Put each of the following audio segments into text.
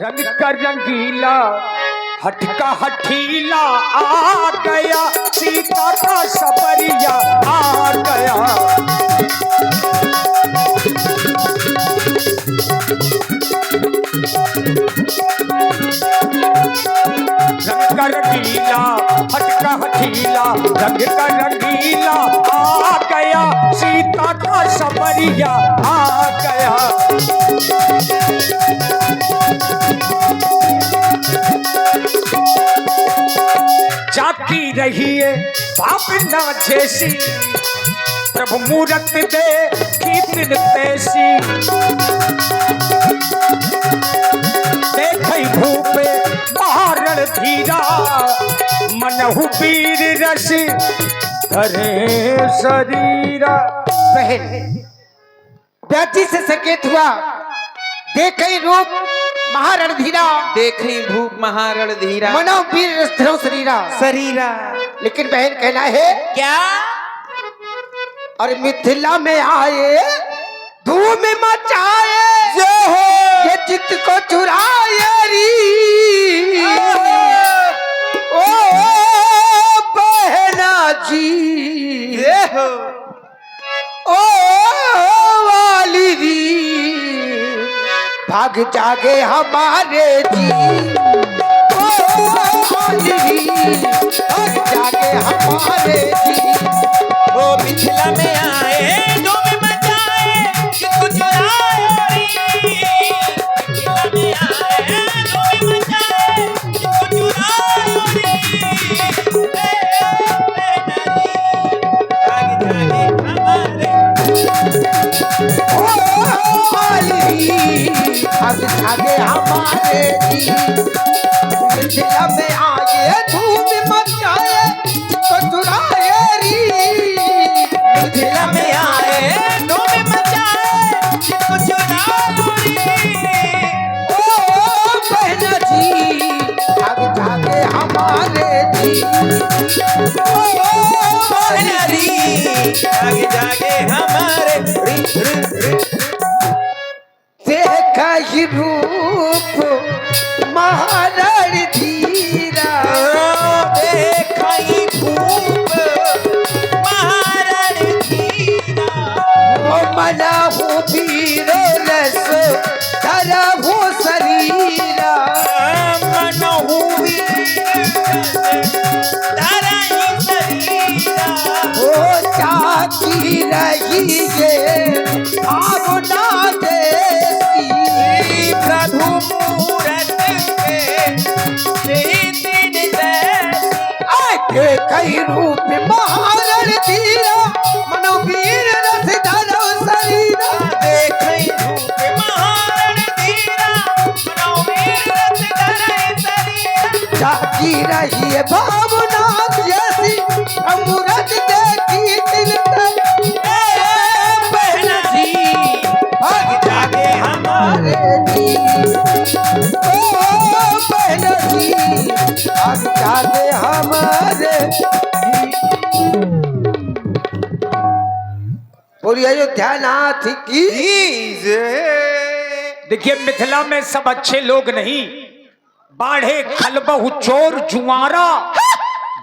रंग का रंगीला हटका हठीला आ गया, सीता का सबरिया आ गया। रंग का रंगीला हटका हठीला, रंग का रंगीला आ गया, सीता का सबरिया आ गया। जाती रही है पापना जैसी, प्रभु मूरत दे कीर्तन तैसी। देखई भूपे महारण धीरा, मनहु वीर रस धरे शरीरा। बहन व्याधि से संकेत हुआ, देखई रूप महारणधीरा, देखी भूप महारणधीरा, मनो वीर रस धरो शरीरा। शरीरा। लेकिन बहन कहना है क्या? और मिथिला में आए धूम मचाए, ये चित्त को चुराए री। ओ बहना जी, ओ वाली री, भाग जागे हमारे जी। ओ वाली री, भाग जागे हमारे जी। ओ मिथिला में आए धूम मचाए, चित्त चुराए री। मिथिला में आए धूम मचाए, चित्त चुराए री। भाग जागे हमारे। भाग जागे हमारे जी। मिथिला में आए धूम मचाए, तो चुराए री। मिथिला में आए धूम मचाए, चित्त चुराए री। ओ बहना जी, भाग जागे हमारे जी। ओ बहना री, जागे जागे हमारे। देखा ही रूप महारण धीरा, देखई भूप महारणधीरा। ओ मनाहु वीर रस धरहु शरीरा। मनहु वीर धरहि शरीरा। ओ जाती रही ये भावना देसी, प्रभु मूरत के कीर्तन तैसी। देखई रूप महारण धीरा, मनो वीर रस धरो शरीरा। देखई भूप महारणधीरा, मनहु वीर रस धरहि शरीरा। जाती रही है भावना जैसी, अमृत देखी दिल तक। बहना जी, भाग जागे हमारे। जी, ओ बहना जी, भाग जागे हमारे। बोलिए अयोध्या नाथ की। देखिए मिथिला में सब अच्छे लोग नहीं, बाढ़े खलबहु चोर जुआरा,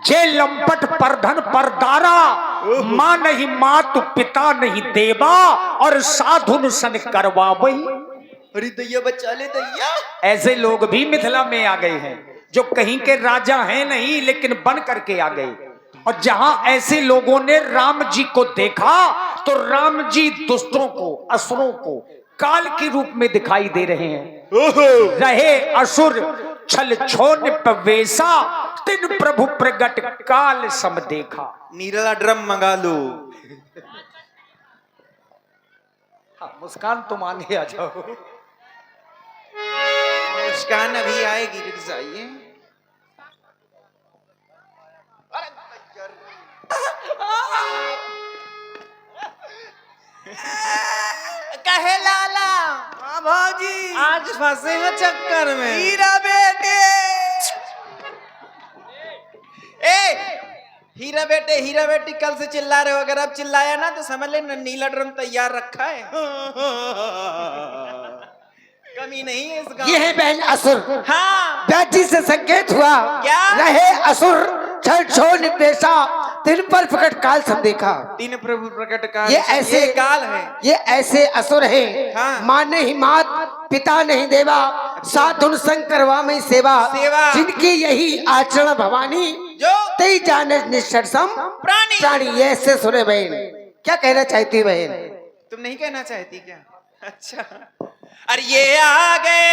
जे लंपट परधन परदारा। माँ नहीं मातु पिता नहीं देवा, और साधुन सन करवावई। अरे दैया बचा ले दैया। ऐसे लोग भी मिथिला में आ गए हैं, जो कहीं के राजा हैं नहीं लेकिन बन करके आ गए। और जहां ऐसे लोगों ने राम जी को देखा, तो राम जी दुष्टों को, असुरों को काल के रूप में दिखाई दे रहे हैं। रहे असुर छल छोन पवेशा, तिन प्रभु प्रगट काल सम देखा। नीला ड्रम मंगा लो। हाँ, मुस्कान तुम आगे आ जाओ। मुस्कान अभी आएगी, रुक जाइए। कहे लाला। हाँ भाजी, आज फंसे हो चक्कर में। हीरा बेटे, हीरा बेटे हीरा बेटी कल से चिल्ला रहे हो, अगर अब चिल्लाया ना तो समझ लेना नीला ड्रम तैयार रखा है। कमी नहीं है इस गाँव ये है बहन असुर। हाँ व्याजी से संकेत हुआ क्या? रहे असुर छल छो निर्देशा दिन पर प्रकट काल सब देखा। तीन प्रभु प्रकट काल ये ऐसे काल है। ये ऐसे असुर हैं हाँ। माँ नहीं मात पिता नहीं देवा साधुन संग करवा में सेवा जिनकी यही आचरण भवानी जो तई जाने निश्चरसम प्राणी प्राणी। ये ऐसे सुने बहन क्या कहना चाहती बहन? तुम नहीं कहना चाहती क्या? अच्छा अरे ये आ गए,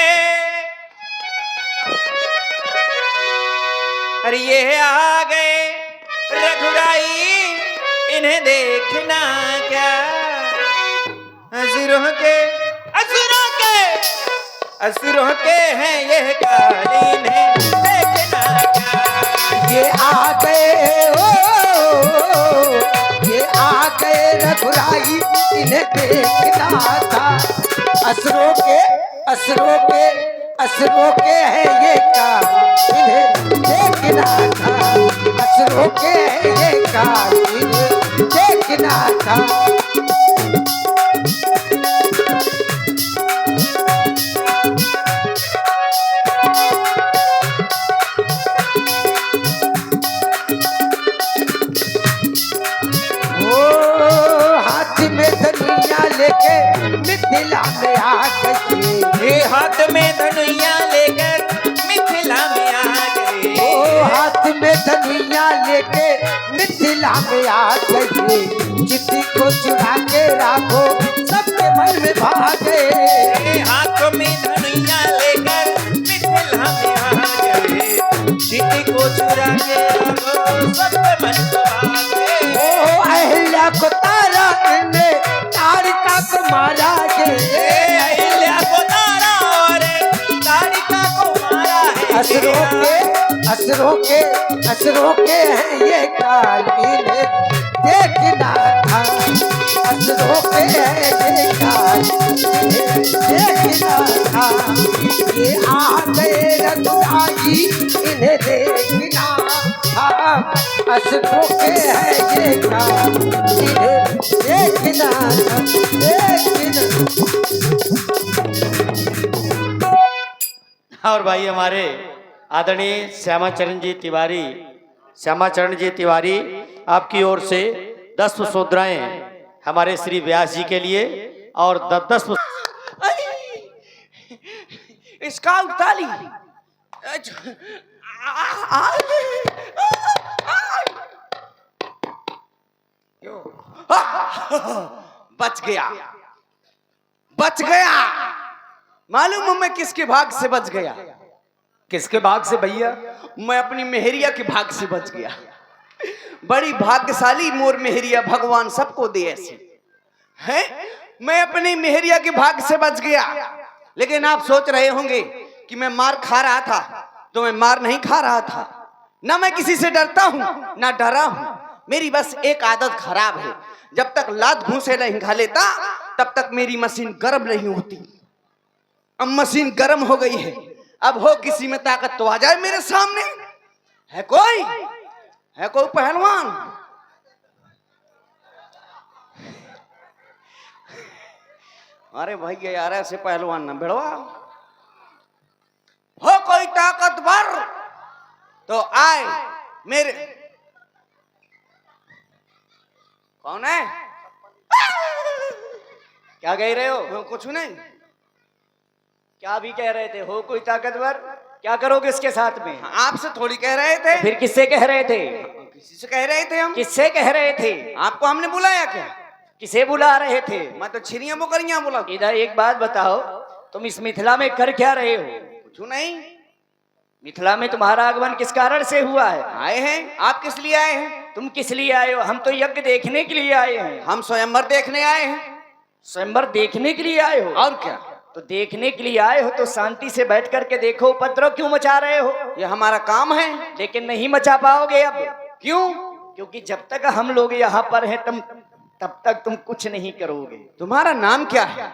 अरे ये आ गए रघुराई, इन्हें देखना क्या? असुरों के असुरों के हैं ये काल, इन्हें देखना क्या? ये आ गए ओ ये आ गए रघुराई, इन्हें देखना था। असुरों के हैं ये काल, इन्हें देखना था। असुरों के हैं ये काल, इन्हें देखना था। लेके मिथिला में आ गए, हाथ में धनुया लेकर मिथिला में आ गए। ओ हाथ में धनुया लेके मिथिला में आ गए, चिट्ठी को चुरा के राखो सबके मन में भागे। हाथ में धनुया लेकर मिथिला में आ गए, चिट्ठी को चुरा के राखो सबके मन में भागे। ओ अहिल्या को तारा ने तारिका को मारा है, अहिल्या को तारा और तारिका को मारा है। असुरों के हैं ये काल, इन्हें देखना था। असुरों के हैं ये काल, इन्हें देखना था। ये आ गए रघुराई, इन्हें देखना था। असुरों के हैं ये काल, इन्हें देखना था, देखना। और भाई हमारे आदरणीय श्यामाचरण जी तिवारी आपकी ओर से 10 मुद्राएं हमारे श्री व्यास जी के लिए और 10 स्काउट ताली बच गया। मालूम है मैं किसके भाग से बच गया? किसके भाग से भैया? मैं अपनी मेहरिया के भाग से बच गया। बड़ी भाग्यशाली मोर मेहरिया, भगवान सबको दे ऐसे है। मैं अपनी मेहरिया के भाग से बच गया। लेकिन आप सोच रहे होंगे कि मैं मार खा रहा था, तो मैं मार नहीं खा रहा था। ना मैं किसी से डरता हूं ना डरा हूं। मेरी बस एक आदत खराब है, जब तक लात घूंसे नहीं खा लेता तब तक मेरी मशीन गर्म नहीं होती। अब मशीन गर्म हो गई है, अब हो किसी में ताकत तो आ जाए मेरे सामने। है कोई पहलवान? अरे भैया यार ऐसे पहलवान ना भिड़वा। हो कोई ताकतवर तो आए मेरे। कौन है? क्या कह रहे हो? कुछ नहीं। क्या भी कह रहे थे? हो कोई ताकतवर? क्या करोगे इसके साथ में? आपसे थोड़ी कह रहे थे। फिर किससे कह रहे थे? किसी से कह रहे थे हम। किससे कह रहे थे? आपको हमने बुलाया क्या? किसे बुला रहे थे? मैं तो छिरियां बुकरियां बुला। इधर एक बात बताओ, तुम इस मिथिला में कर क्या रहे हो? कुछ नहीं। मिथिला में तुम्हारा आगमन किस कारण से हुआ है? आए हैं। आप किस लिए आए हैं? तुम किस लिए आए हो? हम तो यज्ञ देखने के लिए आए हैं। हम स्वयंवर देखने आए हैं। स्वयंवर देखने के लिए आए हो? और क्या? तो देखने के लिए आए हो तो शांति से बैठ करके देखो, उपद्रव क्यों मचा रहे हो? ये हमारा काम है। लेकिन नहीं मचा पाओगे अब। क्यों? क्योंकि जब तक हम लोग यहाँ पर हैं तब तक तुम कुछ नहीं करोगे। तुम्हारा नाम क्या है?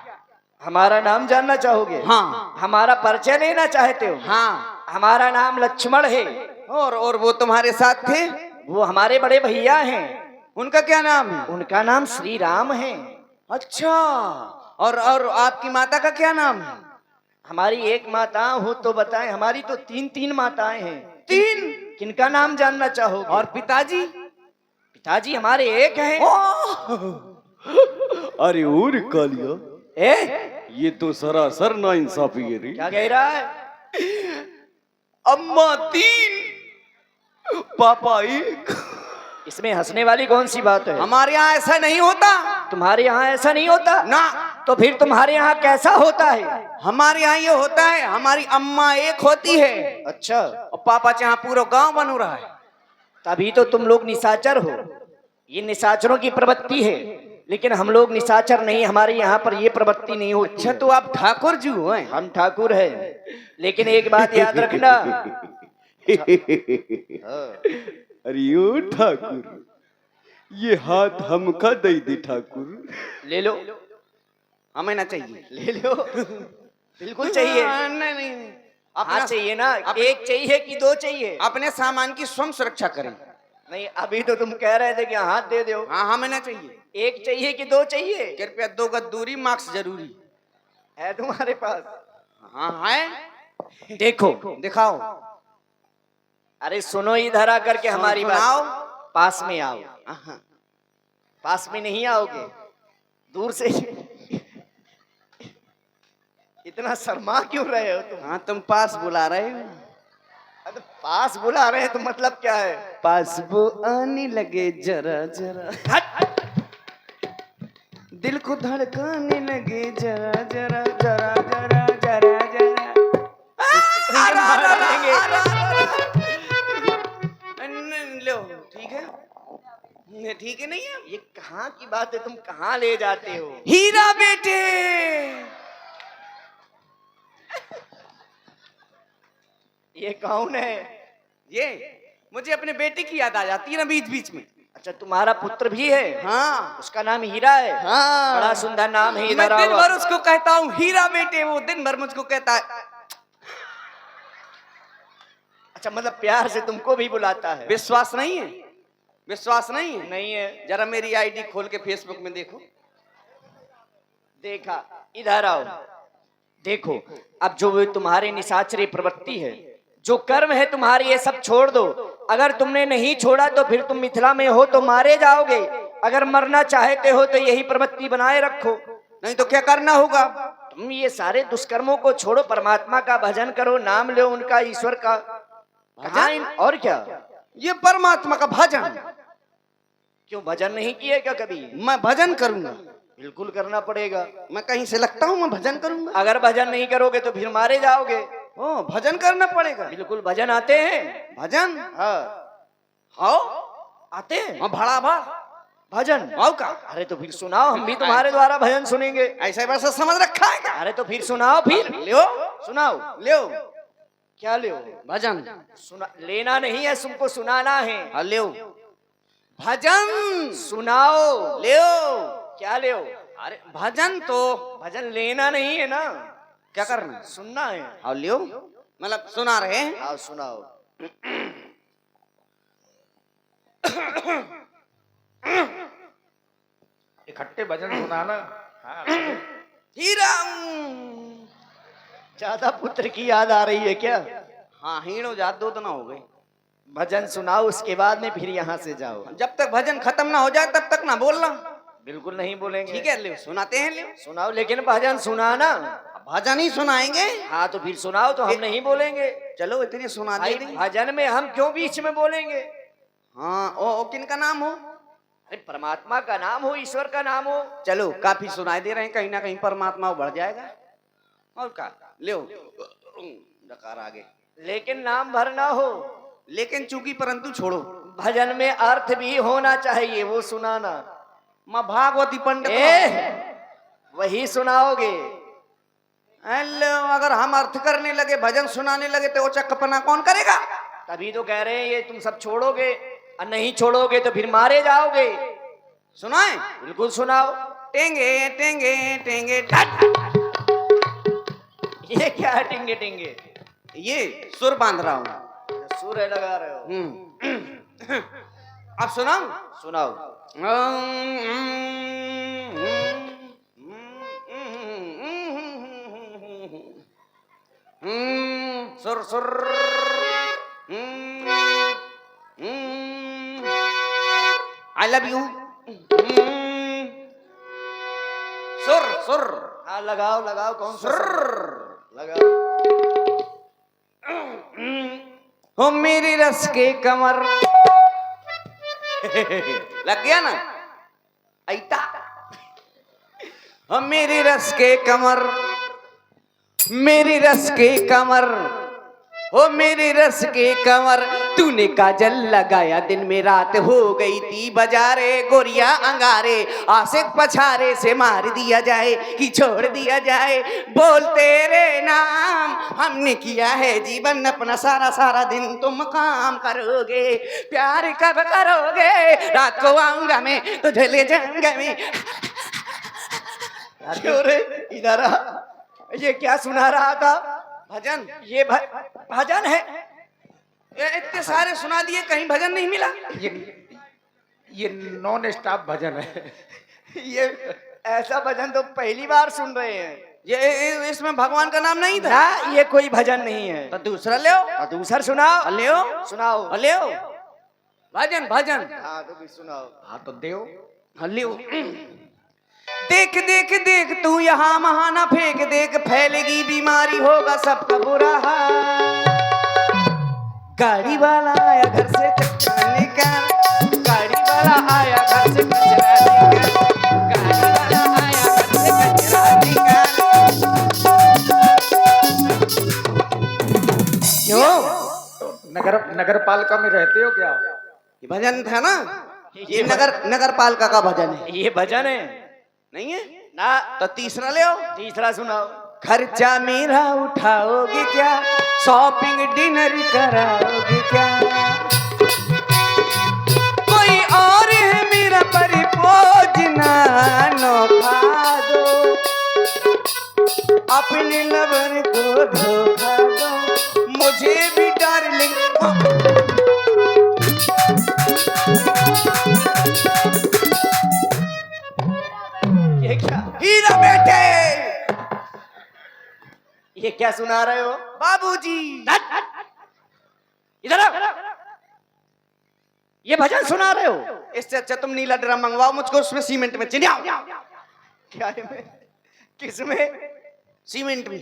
हमारा नाम जानना चाहोगे? हाँ। हमारा परिचय लेना चाहते हो? हाँ। हमारा नाम लक्ष्मण है। और वो तुम्हारे साथ थे? वो हमारे बड़े भैया हैं। उनका क्या नाम है? उनका नाम श्री राम है। अच्छा। और आपकी माता का क्या नाम है? हमारी एक माता हो तो बताएं, हमारी तो तीन तीन माताएं हैं। तीन? किनका नाम जानना चाहोगे? और पिताजी? पिताजी हमारे एक हैं। अरे और कालिया, ए, ये तो सरासर ना इंसाफी है रे। क्या कह रहा है? अम्मा तीन, पापा एक। इसमें हंसने वाली कौन सी बात है? हमारे यहाँ ऐसा नहीं होता। तुम्हारे यहाँ ऐसा नहीं होता ना। तो फिर तुम्हारे यहाँ कैसा होता है? हमारे यहाँ ये होता है, हमारी अम्मा एक होती है अच्छा, और पापा यहाँ पूरा गांव बन रहा है। तभी तो तुम लोग निशाचर हो। ये निशाचरों की प्रवृत्ति है, लेकिन हम लोग निशाचर नहीं, हमारे यहाँ पर ये प्रवृत्ति नहीं होती। अच्छा, तो आप ठाकुर जी हो? हम ठाकुर हैं, लेकिन एक बात याद रखना। अरे ओ ठाकुर, ये हाथ हमका दे दे ठाकुर। ले लो, हमें ना चाहिए। ले लो, बिल्कुल चाहिए। नहीं नहीं, हाँ चाहिए ना। एक चाहिए कि दो चाहिए? अपने सामान की स्वयं सुरक्षा करें। नहीं, अभी तो तुम कह रहे थे कि हाथ दे दो। हाँ, हमें ना चाहिए। एक चाहिए कि दो चाहिए? कृपया 2 गज दूरी, मार्क्स जरूरी है तुम्हारे पास? हाँ है। देखो, दिखाओ। अरे सुनो इधर आकर के हमारी सुनाओ। बात। पास में आओ। हाँ। पास में नहीं आओगे, दूर से। इतना शर्मा क्यों रहे हो तुम? हाँ, तुम पास बुला रहे हो। अरे पास बुला रहे हैं तो मतलब क्या है? पास वो आने लगे जरा जरा, दिल को धड़काने लगे जरा जरा जरा जरा जरा जरा। लो, ठीक है, ठीक है। नहीं है ये कहाँ की बात है? तुम कहाँ ले जाते हो? हीरा बेटे। ये कौन है? ये मुझे अपने बेटे की याद आ जाती है ना बीच बीच में। अच्छा, तुम्हारा पुत्र भी है? हाँ। उसका नाम हीरा है? हाँ, बड़ा सुंदर नाम है। मैं इधर दिन आओ। भर उसको कहता हूँ हीरा बेटे, वो दिन भर मुझको कहता है। अच्छा, मतलब प्यार से तुमको भी बुलाता है? विश्वास नहीं है? विश्वास नहीं है? नहीं है। जरा मेरी आईडी खोल के फेसबुक में देखो। देखा, इधर आओ। देखो, अब जो वो तुम्हारी निशाचरी प्रवृत्ति है, जो कर्म है तुम्हारे, ये सब छोड़ दो। अगर तुमने नहीं छोड़ा तो फिर तुम मिथिला में हो तो मारे जाओगे। अगर मरना चाहते हो तो यही प्रवृत्ति बनाए रखो, नहीं तो क्या करना होगा? तुम ये सारे दुष्कर्मों को छोड़ो, परमात्मा का भजन करो, नाम लो उनका, ईश्वर का। और क्या? ये परमात्मा का भजन। क्यों भजन नहीं किए क्या कभी? मैं भजन करूंगा। बिल्कुल करना पड़ेगा। मैं कहीं से लगता हूँ मैं भजन करूंगा? अगर भजन नहीं करोगे तो फिर मारे जाओगे। ओ, भजन करना पड़ेगा। बिल्कुल, भजन आते हैं। भजन? हाँ, हाँ, आते हैं हाँ, भड़ा भा भजन। आओ का। अरे तो फिर सुनाओ, हम भी तुम्हारे द्वारा भजन सुनेंगे। ऐसा वैसा समझ रखा है क्या? अरे तो फिर सुनाओ, फिर लियो, सुनाओ। लियो क्या ले? भजन। सुना लेना नहीं है, तुमको सुनाना है। हाँ, लियो भजन। सुनाओ। लियो। क्या ले? अरे भजन तो भजन लेना नहीं है ना, क्या करना है? सुनना है। हाँ, लियो, मतलब सुना रहे हैं। हाँ, सुनाओ। इकट्ठे भजन सुनाना। हाँ, हीरा। ज्यादा पुत्र की याद आ रही है क्या? हाँ, हीरो जात 2 दिन हो गए। भजन सुनाओ, उसके बाद में फिर यहाँ से जाओ। जब तक भजन खत्म ना हो जाए तब तक ना बोलना। बिल्कुल नहीं बोलेंगे। ठीक है, लियो सुनाते हैं। लियो सुनाओ, लेकिन भजन सुनाना। भजन ही सुनाएंगे। हाँ, तो फिर सुनाओ, तो हम नहीं बोलेंगे। चलो, इतनी सुना भाई, दे। भजन में हम क्यों बीच में बोलेंगे? हाँ, ओ किनका नाम हो? अरे परमात्मा का नाम हो, ईश्वर का नाम हो। चलो, काफी सुनाई दे रहे हैं, कहीं ना कहीं परमात्मा बढ़ जाएगा। और का लियो डकार आगे, लेकिन नाम भर ना हो। लेकिन चूंकि परंतु छोड़ो। भजन में अर्थ भी होना चाहिए, वो सुनाना। माँ भागवती पंडित। वही सुनाओगे। हेलो, अगर हम अर्थ करने लगे, भजन सुनाने लगे, तो वो चक्कपना कौन करेगा? तभी तो कह रहे हैं ये तुम सब छोड़ोगे, और नहीं छोड़ोगे तो फिर मारे जाओगे। सुनाए? बिल्कुल सुनाओ। टेंगे टेंगे टेंगे। ये क्या है टिंगे टिंगे? ये सुर बांध रहा हूँ। सूर्य लगा रहे हो। अब सुनाओ। सुनाओ। सुर सुर आई लव यू सुर सुर हाँ लगाओ लगाओ, कौन सा सुर लगाओ। हो मेरी रस के कमर लग गया ना ऐता। हो मेरी रस के कमर, मेरी रस के कमर, हो मेरी रस के कमर, तूने काजल लगाया दिन में रात हो गई थी बाजारे, गोरिया अंगारे आशिक पछारे से मार दिया जाए कि छोड़ दिया जाए, बोल तेरे नाम हमने किया है जीवन अपना सारा, सारा दिन तुम काम करोगे, प्यार कब करोगे, रात को आऊंगा मैं तुझे ले जाऊंगा मैं। क्यों रे इधर आ, ये क्या सुना रहा था? भजन ये भजन है? ये इतने सारे सुना दिए, कहीं भजन नहीं मिला। ये नॉन स्टॉप भजन है। ये ऐसा भजन तो पहली बार सुन रहे हैं। ये इसमें भगवान का नाम नहीं था। ना, ये कोई भजन नहीं है। तो दूसरा ले आओ, दूसरा सुनाओ। ले आओ, सुनाओ। ले आओ भजन भजन। हाँ तो भी सुनाओ। हाँ तो देव। ले आओ। देख देख देख तू यहाँ वहाँ ना फेंक, देख फैलेगी बीमारी होगा सबका बुरा हाल। गाड़ी वाला आया घर से कचरा निकाल, गाड़ी वाला आया घर से कचरा निकाल, गाड़ी वाला आया घर से कचरा निकाल। क्यों? नगर पालिका में रहते हो क्या? ये भजन था ना, ये नगर पालिका का भजन है। ये भजन है? नहीं है ना। तो तीसरा ले आओ। तीसरा सुनाओ। खर्चा मेरा उठाओगे क्या, शॉपिंग डिनर कराओगे क्या, कोई और है मेरा परिपोजना, नौखा दो अपने लवर को धोखा दो, मुझे भी डार्लिंग। ये क्या? हीरा बेटे, ये क्या सुना रहे हो? बाबूजी। इधर आओ। ये भजन सुना रहे हो? इससे अच्छा तुम नीला ड्रम मंगवाओ मुझको, उसमें सीमेंट में चिन्हाओ। क्या है में? किसमें? सीमेंट में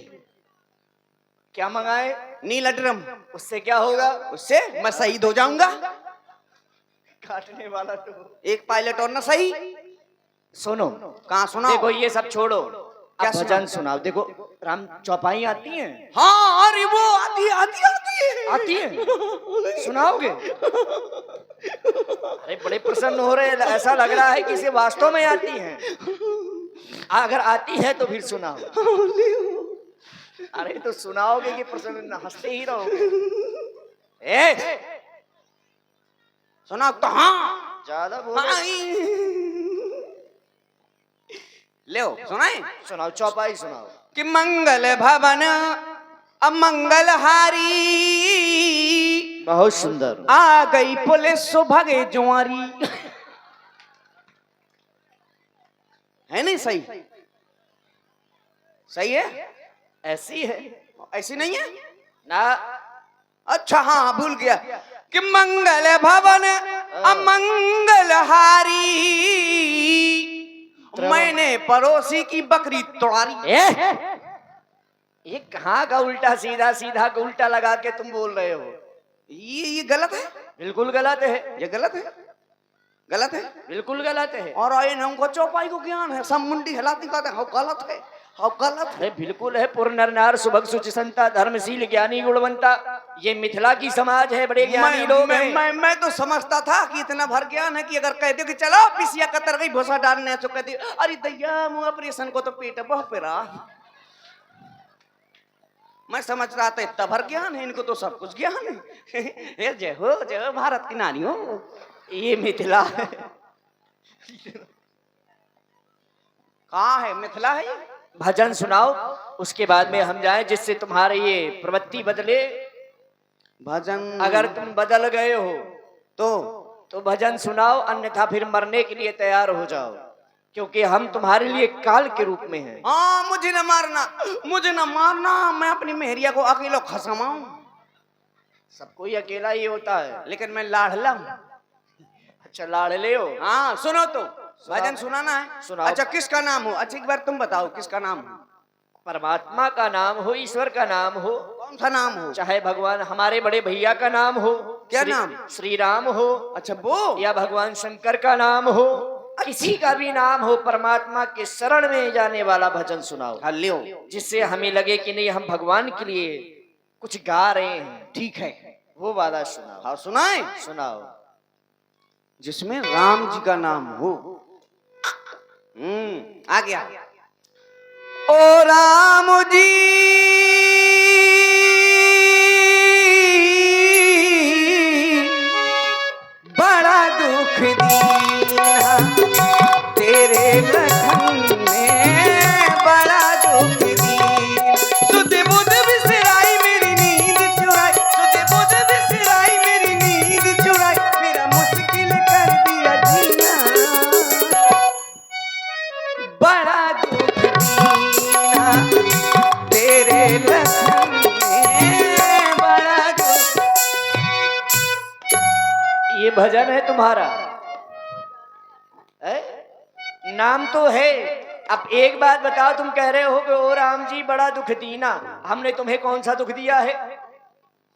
क्या मंगाए? नीला ड्रम। उससे क्या होगा? उससे मैं शहीद हो जाऊंगा। काटने वाला तो। एक पायलट और ना सही। सुनो, कहाँ सुना? देखो ये सब छोड़ो, क्या अब भजन सुनाओ। देखो राम चौपाई आती है? हाँ अरे वो आती है, आती है? सुनाओगे? अरे बड़े प्रसन्न हो रहे हैं, ऐसा लग रहा है कि इसे वास्तव में आती है। अगर आती है तो फिर सुनाओ। अरे तो सुनाओगे कि प्रसन्न हंसते ही रहोगे? सुना तो हाँ ज्यादा बोलो। ले सुनाए। सुनाओ, चौपाई सुनाओ। कि मंगल भवन अमंगल हारी, बहुत सुंदर। आ गई पुलिस सो भगे जुआरी। है नहीं सही? सही है? ऐसी है? ऐसी नहीं है ना। अच्छा हाँ भूल गया कि मंगल भवन अमंगल हारी, मैंने पड़ोसी की बकरी तोड़ारी। ये कहाँ का उल्टा सीधा, सीधा का उल्टा लगा के तुम बोल रहे हो? ये गलत है, बिल्कुल गलत है। ये गलत है, गलत है, बिल्कुल गलत है। और आए हमको चौपाई को ज्ञान है, सब मुंडी हिलाती कहते हैं गलत है, हाँ गलत है। अरे बिल्कुल है। पूर्ण नर नार सुभग सुचि संता, धर्मशील ज्ञानी गुणवंता। ये मिथिला की समाज है, बड़े ज्ञानी लोग हैं। मैं तो समझता था कि इतना भर ज्ञान है कि अगर कह दो कि चलो पिसिया कतर गई भूसा डालने, तो कहती अरे दैया मुँह ऑपरेशन को तो पेट बह पेरा। मैं समझ रहा था इतना भर ज्ञान है, इनको तो सब कुछ ज्ञान है। जय हो भारत की नारी हो। ये मिथिला है। कहाँ है? मिथिला है ये। भजन सुनाओ, उसके बाद में हम जाएं, जिससे तुम्हारे ये प्रवृत्ति बदले। भजन अगर तुम बदल गए हो तो भजन सुनाओ, अन्यथा फिर मरने के लिए तैयार हो जाओ। क्योंकि हम तुम्हारे लिए काल के रूप में हैं। हाँ, मुझे न मारना, मुझे न मारना, मैं अपनी मेहरिया को अकेला खसमाऊं। सबको ही अकेला ही होता है। लेकिन मैं लाडला हूं। अच्छा, लाड़ले हो? हाँ, सुनो तो भजन सुनाना है। सुनाओ। अच्छा, किसका नाम हो? अच्छा, एक बार तुम बताओ किसका नाम हो? परमात्मा का नाम हो, ईश्वर का नाम हो, कौन सा नाम हो? चाहे भगवान हमारे बड़े भैया का नाम हो, क्या नाम? श्री राम हो, अच्छा, वो या भगवान शंकर का नाम हो, किसी का भी नाम हो, परमात्मा के शरण में जाने वाला भजन सुनाओ, हल्लियो। जिससे हमें लगे कि नहीं, हम भगवान के लिए कुछ गा रहे हैं। ठीक है, वो वाला सुनाओ। हाँ सुनाए। सुनाओ। जिसमें राम जी का नाम हो। आ गया। ओ राम जी बड़ा दुख दीना तेरे लखन में, बड़ा दुख दीना। सुध बुध बिसराई मेरी नींद चुराई, सुध बुध बिसराई मेरी नींद चुराई, मेरा मुश्किल कर दिया जीना, बड़ा दुख दीना तेरे लखन में, बड़ा दुख। ये भजन है तुम्हारा है? नाम तो है। अब एक बात बताओ, तुम कह रहे हो कि ओ राम जी बड़ा दुख दीना, हमने तुम्हें कौन सा दुख दिया है?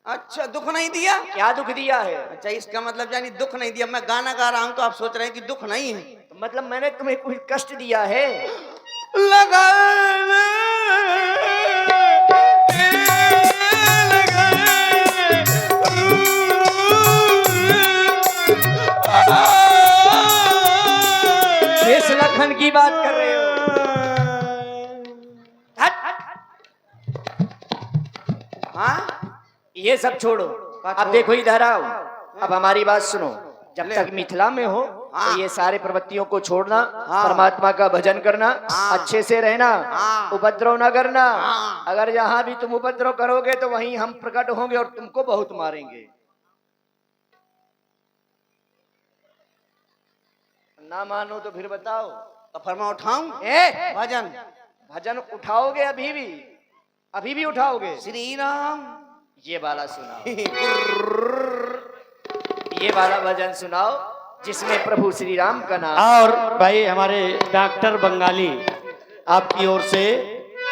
अच्छा, दुख नहीं दिया? क्या दुख दिया है? अच्छा, इसका मतलब यानी दुख नहीं दिया। मैं गाना गा रहा हूं तो आप सोच रहे हैं कि दुख नहीं है। तो मतलब मैंने तुम्हें कोई कष्ट दिया है? लगा किस लखन की बात कर रहे हो? हट, हाँ, ये सब छोड़ो। अब देखो इधर आओ, अब हमारी बात सुनो। जब तक मिथिला में हो तो ये सारे प्रवृत्तियों को छोड़ना, परमात्मा का भजन करना, अच्छे से रहना, उपद्रव न करना। अगर यहाँ भी तुम उपद्रव करोगे तो वहीं हम प्रकट होंगे और तुमको बहुत मारेंगे। ना मानो तो फिर बताओ। तो फिर मैं उठाऊं भजन? भजन उठाओगे? अभी भी उठाओगे? श्री राम ये वाला सुनाओ। ये वाला भजन सुनाओ जिसमें प्रभु श्री राम का नाम। और भाई हमारे डॉक्टर बंगाली, आपकी ओर से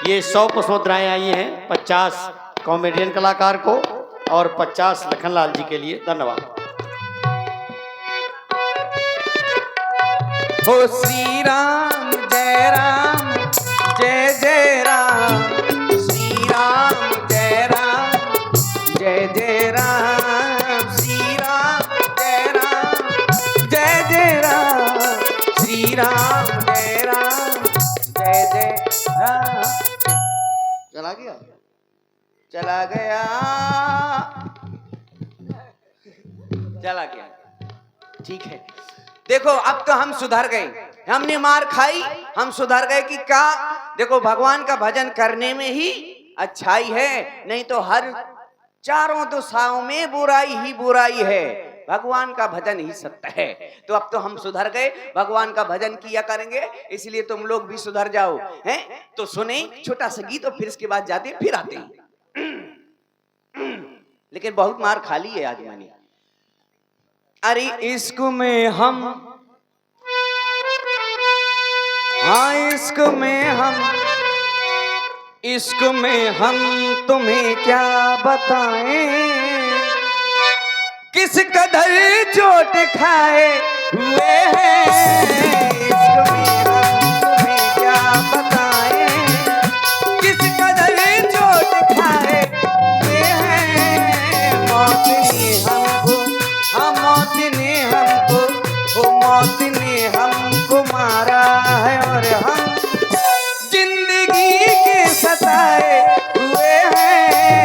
ये 100 पुष्पोद्राएं आई हैं 50 कॉमेडियन कलाकार को और 50 लखनलाल जी के लिए। धन्यवाद। हो श्री राम जय जय राम, श्री राम जय जय राम, श्री राम जय जय राम, श्री राम जय राम। चला गया, चला गया, चला गया। ठीक है, देखो अब तो हम सुधर गए। हमने मार खाई, हम सुधर गए कि क्या? देखो, भगवान का भजन करने में ही अच्छाई है, नहीं तो हर चारों दिशाओं में बुराई ही बुराई है। भगवान का भजन ही सत्य है। तो अब तो हम सुधर गए, भगवान का भजन किया करेंगे, इसलिए तुम लोग भी सुधर जाओ। हैं तो सुने छोटा सा गीत और फिर इसके बाद जाते फिर आते हैं। लेकिन बहुत मार खा ली है आज मैंने। अरे इश्क में हम, हाँ इश्क में हम तुम्हें क्या बताएं, किस कदर चोट खाए हुए हैं। इश्क में हम तुम्हें क्या बताएं, किस कदर चोट खाए हुए हैं। मौत ने हमको, हाँ मौत ने हमको, वो मौत ने हमको मारा है और हम जिंदगी के सताए हुए हैं।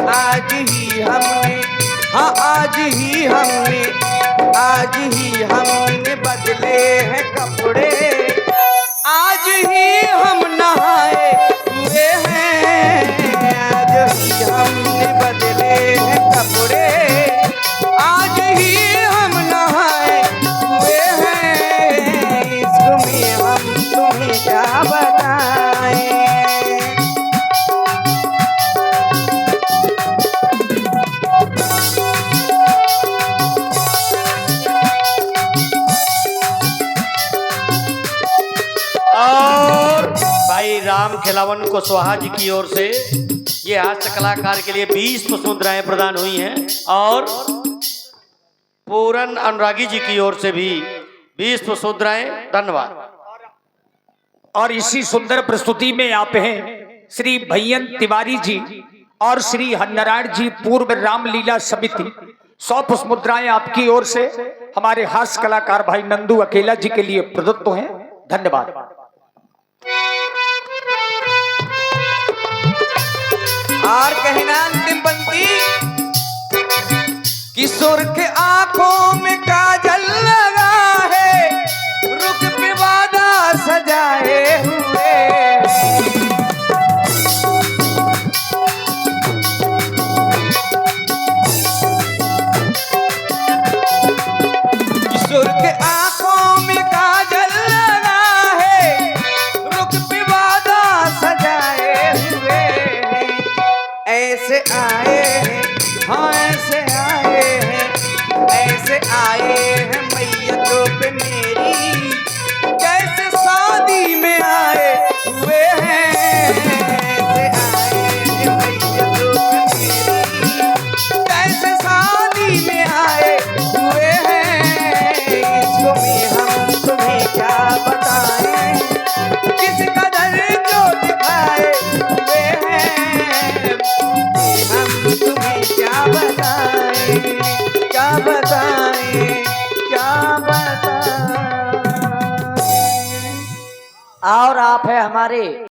आज ही हमने, हाँ आज ही हमने बदले हैं कपड़े, आज ही हम नहाए हुए हैं, आज ही हमने बदले हैं कपड़े, आज ही हम नहाए हुए हैं, इसको में हम तुम्हें क्या बताएं। और भाई राम खिलावन कुशवाहा जी की ओर से ये हास्य कलाकार के लिए 20 पुष्प मुद्राएं प्रदान हुई हैं और पूरन अनुरागी जी की ओर से भी 20 पुष्प मुद्राएं। धन्यवाद। और इसी सुंदर प्रस्तुति में आप हैं श्री भैयन तिवारी जी और श्री हरनारायण जी पूर्व रामलीला समिति। 100 पुष्प मुद्राएं आपकी ओर से हमारे हास्य कलाकार भाई नंदू अकेला जी के लिए प्रदत्त हैं। धन्यवाद। और कहना अंतिम पंक्ति, किशोर के आंखों में काजल लगा है, रुख पे वादा सजाए हुए, किशोर के आंखों में काजल लगा है, रुख पे वादा सजाए हुए, ऐसे आए हैं, हाँ ऐसे आए हैं, ऐसे आए हैं मैयतों पे मेरी, कैसे शादी में आए हुए हैं, ऐसे आए हैं मैयतों पे मेरी, कैसे शादी में आए हुए हैं, इसको में हम तुम्हें क्या बताएं, किस कदर जो दिखाए हुए हैं, हम तुम्हें क्या बताएं, क्या बताएं, क्या बताएं। और आप है हमारे